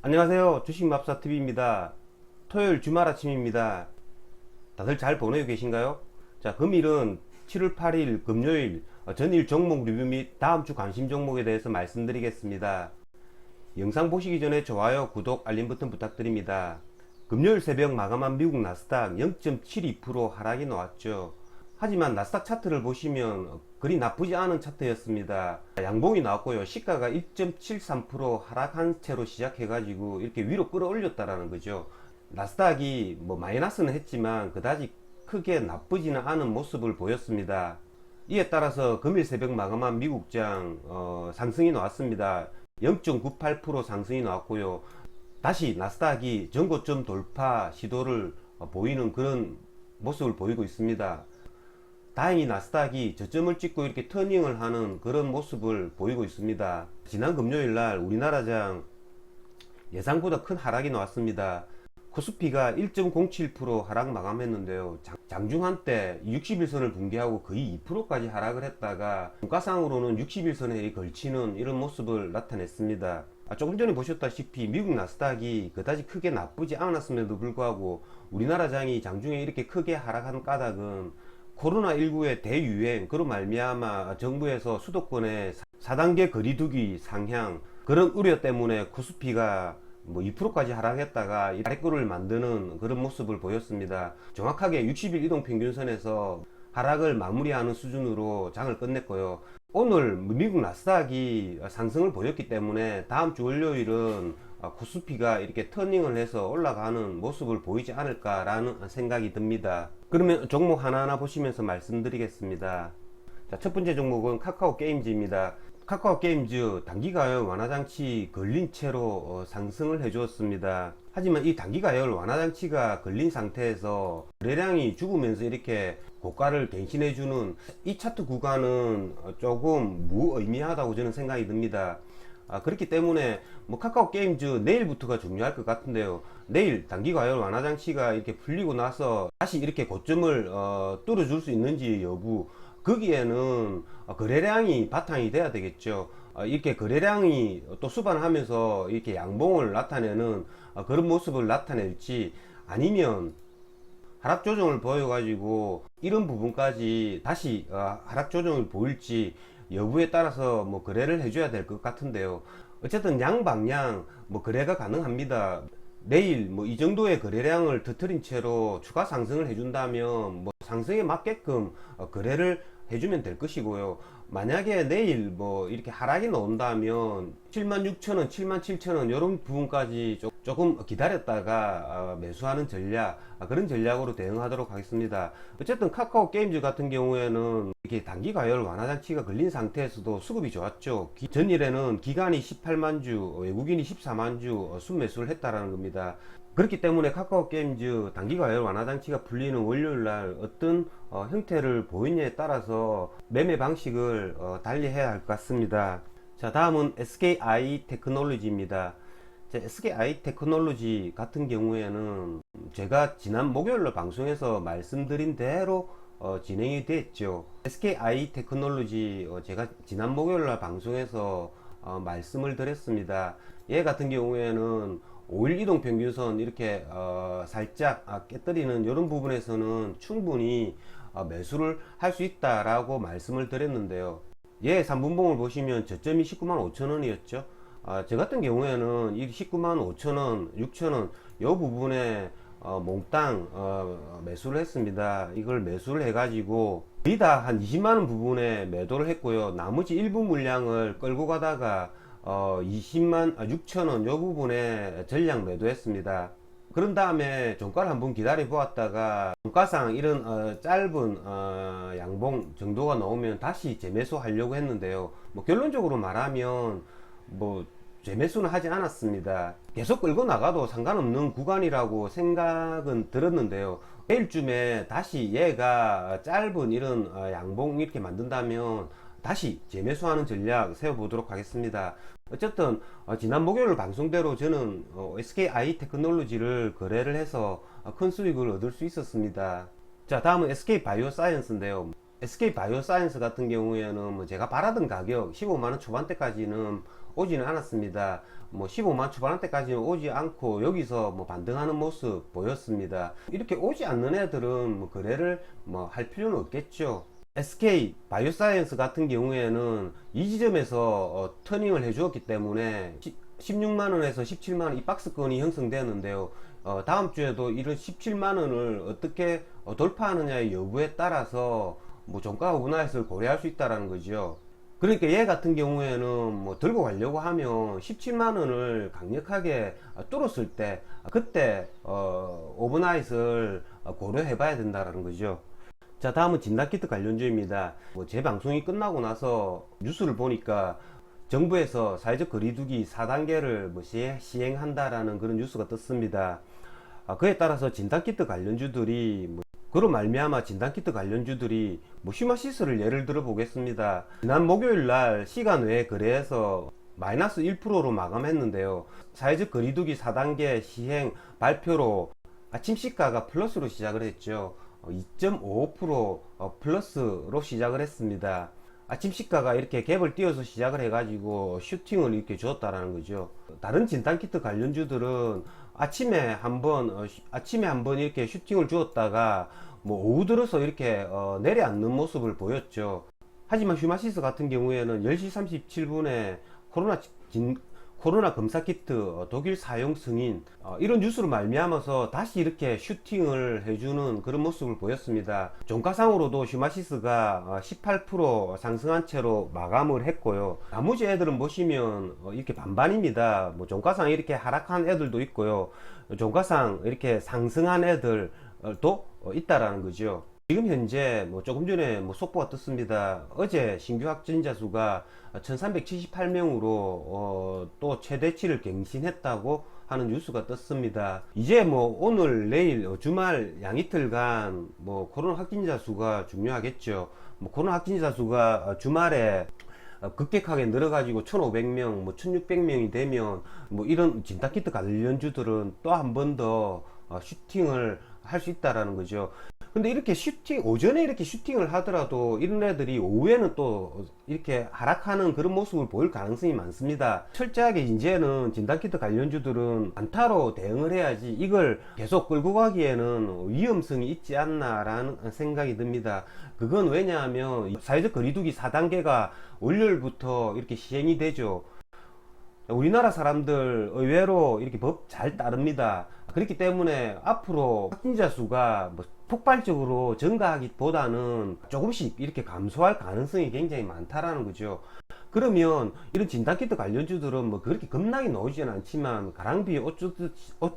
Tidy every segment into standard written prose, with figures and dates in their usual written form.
안녕하세요. 주식맙사TV입니다. 토요일 주말 아침입니다. 다들 잘 보내고 계신가요? 자, 금일은 7월 8일 금요일 전일 종목 리뷰 및 다음 주 관심 종목에 대해서 말씀드리겠습니다. 영상 보시기 전에 좋아요, 구독, 알림 버튼 부탁드립니다. 금요일 새벽 마감한 미국 나스닥 0.72% 하락이 나왔죠. 하지만 나스닥 차트를 보시면 그리 나쁘지 않은 차트였습니다. 양봉이 나왔고요. 시가가 1.73% 하락한 채로 시작해가지고 이렇게 위로 끌어올렸다라는 거죠. 나스닥이 마이너스는 했지만 그다지 크게 나쁘지는 않은 모습을 보였습니다. 이에 따라서 금일 새벽 마감한 미국장 상승이 나왔습니다. 0.98% 상승이 나왔고요. 다시 나스닥이 전고점 돌파 시도를 보이는 그런 모습을 보이고 있습니다. 다행히 나스닥이 저점을 찍고 이렇게 터닝을 하는 그런 모습을 보이고 있습니다. 지난 금요일날 우리나라장 예상보다 큰 하락이 나왔습니다. 코스피가 1.07% 하락 마감했는데요. 장중 한때 60일선을 붕괴하고 거의 2%까지 하락을 했다가 종가상으로는 60일선에 걸치는 이런 모습을 나타냈습니다. 조금 전에 보셨다시피 미국 나스닥이 그다지 크게 나쁘지 않았음에도 불구하고 우리나라장이 장중에 이렇게 크게 하락한 까닭은 코로나19의 대유행, 그로 말미암아 정부에서 수도권의 4단계 거리두기 상향, 그런 우려 때문에 코스피가 2%까지 하락했다가 아래꼴을 만드는 그런 모습을 보였습니다. 정확하게 60일 이동평균선에서 하락을 마무리하는 수준으로 장을 끝냈고요. 오늘 미국 나스닥이 상승을 보였기 때문에 다음 주 월요일은 코스피가 이렇게 터닝을 해서 올라가는 모습을 보이지 않을까라는 생각이 듭니다. 그러면 종목 하나하나 보시면서 말씀드리겠습니다. 자, 첫 번째 종목은 카카오 게임즈입니다. 카카오 게임즈 단기가열 완화장치 걸린 채로 상승을 해주었습니다. 하지만 이 단기가열 완화장치가 걸린 상태에서 거래량이 죽으면서 이렇게 고가를 갱신해주는 이 차트 구간은 조금 무의미하다고 저는 생각이 듭니다. 그렇기 때문에 카카오 게임즈 내일부터가 중요할 것 같은데요. 내일 단기가열 완화장치가 이렇게 풀리고 나서 다시 이렇게 고점을 뚫어줄 수 있는지 여부, 거기에는 거래량이 바탕이 돼야 되겠죠. 이렇게 거래량이 또 수반하면서 이렇게 양봉을 나타내는 그런 모습을 나타낼지, 아니면 하락 조정을 보여가지고 이런 부분까지 다시 하락 조정을 보일지 여부에 따라서 거래를 해줘야 될 것 같은데요. 어쨌든 양방향 거래가 가능합니다. 내일 이 정도의 거래량을 터트린 채로 추가 상승을 해준다면 상승에 맞게끔 거래를 해주면 될 것이고요. 만약에 내일 이렇게 하락이 나온다면 76,000원, 77,000원 이런 부분까지 조금 기다렸다가 매수하는 전략, 그런 전략으로 대응하도록 하겠습니다. 어쨌든 카카오 게임즈 같은 경우에는 이렇게 단기 가열 완화 장치가 걸린 상태에서도 수급이 좋았죠. 전일에는 기관이 18만 주, 외국인이 14만 주 순매수를 했다라는 겁니다. 그렇기 때문에 카카오 게임즈 단기 가열 완화 장치가 풀리는 월요일 날 어떤 형태를 보이냐에 따라서 매매 방식을 달리해야 할 것 같습니다. 자, 다음은 SKI 테크놀로지입니다. SKI 테크놀로지 같은 경우에는 제가 지난 목요일로 방송에서 말씀드린 대로 진행이 됐죠. SKI 테크놀로지 제가 지난 목요일날 방송에서 말씀을 드렸습니다. 얘 같은 경우에는 5일 이동평균선 이렇게 살짝 깨뜨리는 이런 부분에서는 충분히 매수를 할 수 있다라고 말씀을 드렸는데요. 얘 3분봉을 보시면 저점이 19만 5천원이었죠. 저 같은 경우에는 이 19만 5천원, 6천원 이 부분에 몽땅 매수를 했습니다. 이걸 매수를 해가지고 거의 다 한 20만원 부분에 매도를 했고요. 나머지 일부 물량을 끌고 가다가 20만 6천원 이 부분에 전량 매도했습니다. 그런 다음에 종가를 한번 기다려 보았다가 종가상 이런 짧은 양봉 정도가 나오면 다시 재매수 하려고 했는데요. 결론적으로 말하면 재매수는 하지 않았습니다. 계속 끌고 나가도 상관없는 구간이라고 생각은 들었는데요. 내일쯤에 다시 얘가 짧은 이런 양봉 이렇게 만든다면 다시 재매수하는 전략 세워보도록 하겠습니다. 어쨌든 지난 목요일 방송대로 저는 SKI 테크놀로지를 거래를 해서 큰 수익을 얻을 수 있었습니다. 자, 다음은 SK바이오사이언스인데요. SK바이오사이언스 같은 경우에는 제가 바라던 가격 15만원 초반대까지는 오지는 않았습니다. 뭐 15만 초반대까지는 오지 않고 여기서 뭐 반등하는 모습 보였습니다. 이렇게 오지 않는 애들은 뭐 거래를 뭐 할 필요는 없겠죠. SK 바이오사이언스 같은 경우에는 이 지점에서 터닝을 해 주었기 때문에 16만원에서 17만원 이 박스권이 형성되었는데요. 다음 주에도 이런 17만원을 어떻게 돌파하느냐의 여부에 따라서 뭐 종가 오브나잇을 고려할 수 있다는 거죠. 그러니까 얘 같은 경우에는 뭐 들고 가려고 하면 17만원을 강력하게 뚫었을 때 그때 오버나잇을 고려해 봐야 된다는 거죠. 자, 다음은 진단키트 관련주입니다. 뭐 제 방송이 끝나고 나서 뉴스를 보니까 정부에서 사회적 거리두기 4단계를 뭐 시행한다라는 그런 뉴스가 떴습니다. 그에 따라서 진단키트 관련주들이 그로 말미암아 진단키트 관련주들이 뭐 슈마시스를 예를 들어 보겠습니다. 지난 목요일 날 시간 외에 거래해서 마이너스 1%로 마감했는데요. 사회적 거리두기 4단계 시행 발표로 아침 시가가 플러스로 시작을 했죠. 2.55% 플러스로 시작을 했습니다. 아침 시가가 이렇게 갭을 띄어서 시작을 해가지고 슈팅을 이렇게 주었다라는 거죠. 다른 진단키트 관련주들은 아침에 한번 이렇게 슈팅을 주었다가 뭐 오후 들어서 이렇게 내려앉는 모습을 보였죠. 하지만 휴마시스 같은 경우에는 10시 37분에 코로나 검사 키트 독일 사용 승인 이런 뉴스로 말미암아서 다시 이렇게 슈팅을 해주는 그런 모습을 보였습니다. 종가상으로도 휴마시스가 18% 상승한 채로 마감을 했고요. 나머지 애들은 보시면 이렇게 반반입니다. 뭐 종가상 이렇게 하락한 애들도 있고요. 종가상 이렇게 상승한 애들도 있다라는 거죠. 지금 현재 뭐 조금 전에 뭐 속보가 떴습니다. 어제 신규 확진자 수가 1378명으로 또 최대치를 갱신했다고 하는 뉴스가 떴습니다. 이제 뭐 오늘 내일 주말 양이틀간 뭐 코로나 확진자 수가 중요하겠죠. 뭐 코로나 확진자 수가 주말에 급격하게 늘어가지고 1500명, 뭐 1600명이 되면 뭐 이런 진단키트 관련주들은 또 한 번 더 슈팅을 할 수 있다라는 거죠. 근데 이렇게 오전에 이렇게 슈팅을 하더라도 이런 애들이 오후에는 또 이렇게 하락하는 그런 모습을 보일 가능성이 많습니다. 철저하게 이제는 진단키트 관련주들은 안타로 대응을 해야지 이걸 계속 끌고 가기에는 위험성이 있지 않나라는 생각이 듭니다. 그건 왜냐하면 사회적 거리두기 4단계가 월요일부터 이렇게 시행이 되죠. 우리나라 사람들 의외로 이렇게 법 잘 따릅니다. 그렇기 때문에 앞으로 확진자 수가 뭐 폭발적으로 증가하기보다는 조금씩 이렇게 감소할 가능성이 굉장히 많다라는 거죠. 그러면 이런 진단키트 관련주들은 뭐 그렇게 겁나게 나오지는 않지만 가랑비에 옷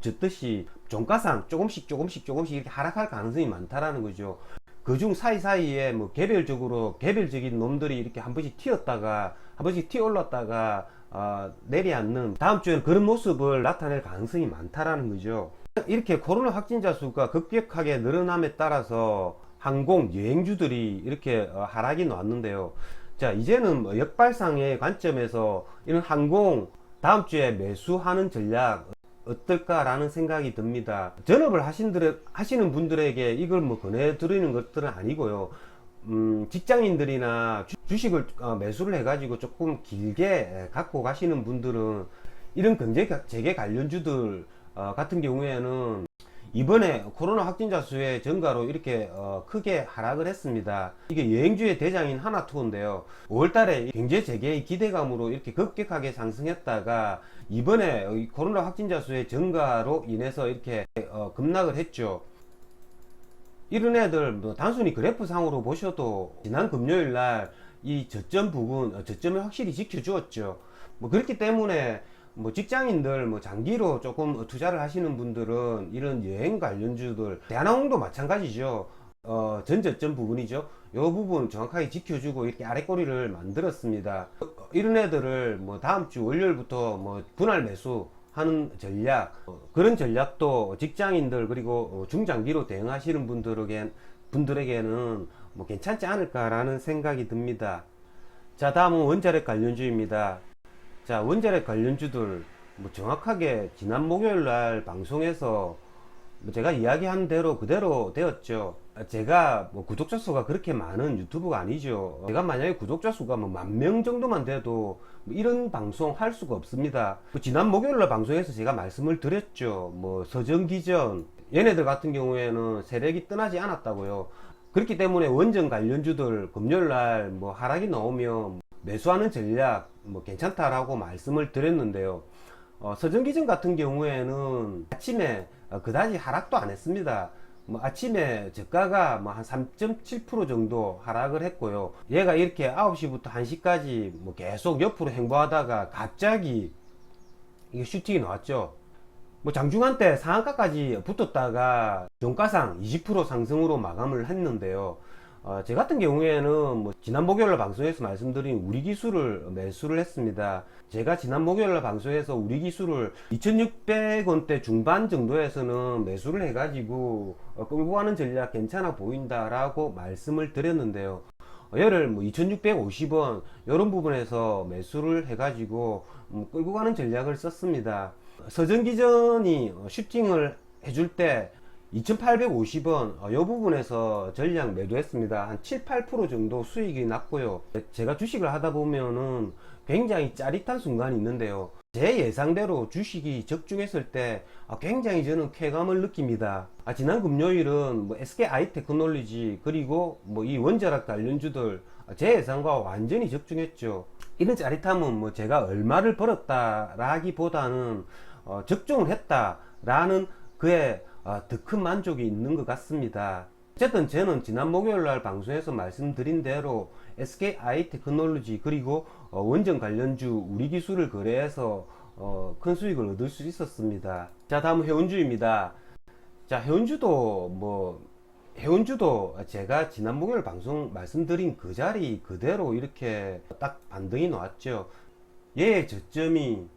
젖듯이 종가상 조금씩 이렇게 하락할 가능성이 많다라는 거죠. 그중 사이사이에 뭐 개별적인 놈들이 이렇게 한 번씩 튀어 올랐다가 내려앉는 다음 주에는 그런 모습을 나타낼 가능성이 많다라는 거죠. 이렇게 코로나 확진자 수가 급격하게 늘어남에 따라서 항공 여행주들이 이렇게 하락이 나왔는데요. 자, 이제는 뭐 역발상의 관점에서 이런 항공 다음 주에 매수하는 전략 어떨까라는 생각이 듭니다. 전업을 하시는 분들에게 이걸 뭐 권해드리는 것들은 아니고요. 직장인들이나 주식을 매수를 해가지고 조금 길게 갖고 가시는 분들은 이런 경제 재개 관련주들 같은 경우에는 이번에 코로나 확진자 수의 증가로 이렇게 크게 하락을 했습니다. 이게 여행주의 대장인 하나투어인데요. 5월달에 경제 재개의 기대감으로 이렇게 급격하게 상승했다가 이번에 코로나 확진자 수의 증가로 인해서 이렇게 급락을 했죠. 이런 애들 뭐 단순히 그래프상으로 보셔도 지난 금요일 날 이 저점 부분 저점을 확실히 지켜주었죠. 뭐 그렇기 때문에 뭐 직장인들 뭐 장기로 조금 투자를 하시는 분들은 이런 여행 관련주들 대한항공도 마찬가지죠. 전저점 부분이죠. 이 부분 정확하게 지켜주고 이렇게 아래꼬리를 만들었습니다. 이런 애들을 뭐 다음 주 월요일부터 뭐 분할 매수 하는 전략 그런 전략도 직장인들 그리고 중장기로 대응하시는 분들에게는 뭐 괜찮지 않을까라는 생각이 듭니다. 자, 다음은 원자력 관련주입니다. 자, 원자력 관련주들 뭐 정확하게 지난 목요일 날 방송에서 뭐 제가 이야기한 대로 그대로 되었죠. 제가 뭐 구독자 수가 그렇게 많은 유튜브가 아니죠. 제가 만약에 구독자 수가 뭐 10,000명 정도만 돼도 뭐 이런 방송 할 수가 없습니다. 뭐 지난 목요일날 방송에서 제가 말씀을 드렸죠. 뭐 서정기전 얘네들 같은 경우에는 세력이 떠나지 않았다고요. 그렇기 때문에 원전 관련주들 금요일날 뭐 하락이 나오면 매수하는 전략 뭐 괜찮다라고 말씀을 드렸는데요. 서정기전 같은 경우에는 아침에 그다지 하락도 안 했습니다. 뭐 아침에 저가가 뭐 한 3.7% 정도 하락을 했고요. 얘가 이렇게 9시부터 1시까지 뭐 계속 옆으로 행보하다가 갑자기 이게 슈팅이 나왔죠. 뭐 장중한 때 상한가까지 붙었다가 종가상 20% 상승으로 마감을 했는데요. 제 같은 경우에는 뭐 지난 목요일 방송에서 말씀드린 우리 기술을 매수를 했습니다. 제가 지난 목요일 방송에서 우리 기술을 2600원대 중반 정도에서는 매수를 해가지고 끌고 가는 전략 괜찮아 보인다라고 말씀을 드렸는데요. 얘를 뭐 2650원 이런 부분에서 매수를 해가지고 끌고 가는 전략을 썼습니다. 서정기전이 슈팅을 해줄 때 2850원 이 부분에서 전량 매도했습니다. 한 7~8% 정도 수익이 났고요. 제가 주식을 하다 보면은 굉장히 짜릿한 순간이 있는데요. 제 예상대로 주식이 적중했을 때 굉장히 저는 쾌감을 느낍니다. 지난 금요일은 뭐 SK 아이테크놀로지 그리고 뭐 이 원자력 관련주들 제 예상과 완전히 적중했죠. 이런 짜릿함은 뭐 제가 얼마를 벌었다라기보다는 적중을 했다라는 그의 더 큰 만족이 있는 것 같습니다. 어쨌든 저는 지난 목요일날 방송에서 말씀드린 대로 SK 아이테크놀로지 그리고 원전 관련주 우리 기술을 거래해서 큰 수익을 얻을 수 있었습니다. 자, 다음은 해운주입니다. 자, 해운주도 제가 지난 목요일 방송 말씀드린 그 자리 그대로 이렇게 딱 반등이 나왔죠. 얘의 저점이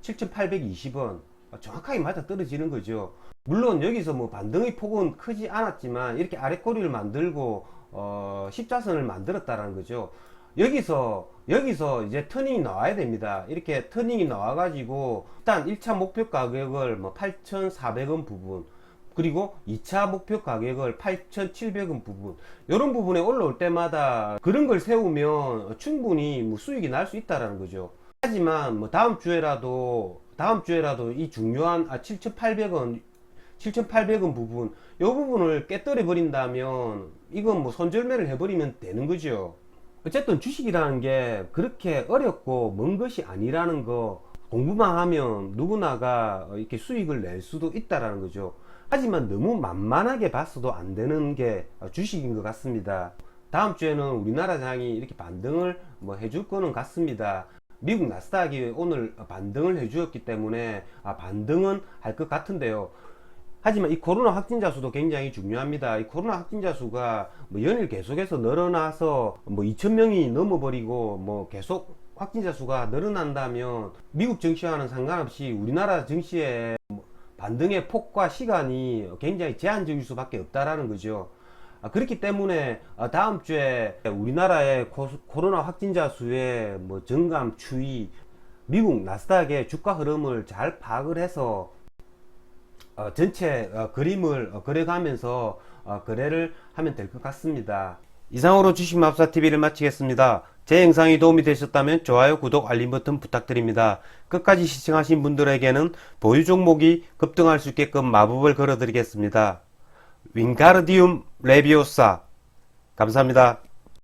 7,820원 정확하게 맞아 떨어지는 거죠. 물론 여기서 뭐 반등의 폭은 크지 않았지만 이렇게 아랫꼬리를 만들고 십자선을 만들었다라는 거죠. 여기서 이제 터닝이 나와야 됩니다. 이렇게 터닝이 나와 가지고 일단 1차 목표 가격을 뭐 8,400원 부분 그리고 2차 목표 가격을 8,700원 부분 이런 부분에 올라올 때마다 그런 걸 세우면 충분히 뭐 수익이 날 수 있다라는 거죠. 하지만 뭐 다음 주에라도 이 중요한 7,800원 부분 이 부분을 깨뜨려 버린다면 이건 뭐 손절매를 해버리면 되는 거죠. 어쨌든 주식이라는 게 그렇게 어렵고 먼 것이 아니라는 거 공부만 하면 누구나가 이렇게 수익을 낼 수도 있다라는 거죠. 하지만 너무 만만하게 봤어도 안 되는 게 주식인 것 같습니다. 다음 주에는 우리나라 장이 이렇게 반등을 뭐 해줄 거는 같습니다. 미국 나스닥이 오늘 반등을 해주었기 때문에 반등은 할 것 같은데요. 하지만 이 코로나 확진자 수도 굉장히 중요합니다. 이 코로나 확진자 수가 뭐 연일 계속해서 늘어나서 뭐 2,000명이 넘어버리고 뭐 계속 확진자 수가 늘어난다면 미국 증시와는 상관없이 우리나라 증시의 반등의 폭과 시간이 굉장히 제한적일 수밖에 없다라는 거죠. 그렇기 때문에 다음 주에 우리나라의 코로나 확진자 수의 뭐 증감 추이, 미국 나스닥의 주가 흐름을 잘 파악을 해서 전체 그림을 그려가면서 거래를 하면 될 것 같습니다. 이상으로 주식마법사TV를 마치겠습니다. 제 영상이 도움이 되셨다면 좋아요, 구독, 알림 버튼 부탁드립니다. 끝까지 시청하신 분들에게는 보유 종목이 급등할 수 있게끔 마법을 걸어드리겠습니다. 윙가르디움 레비오사 감사합니다.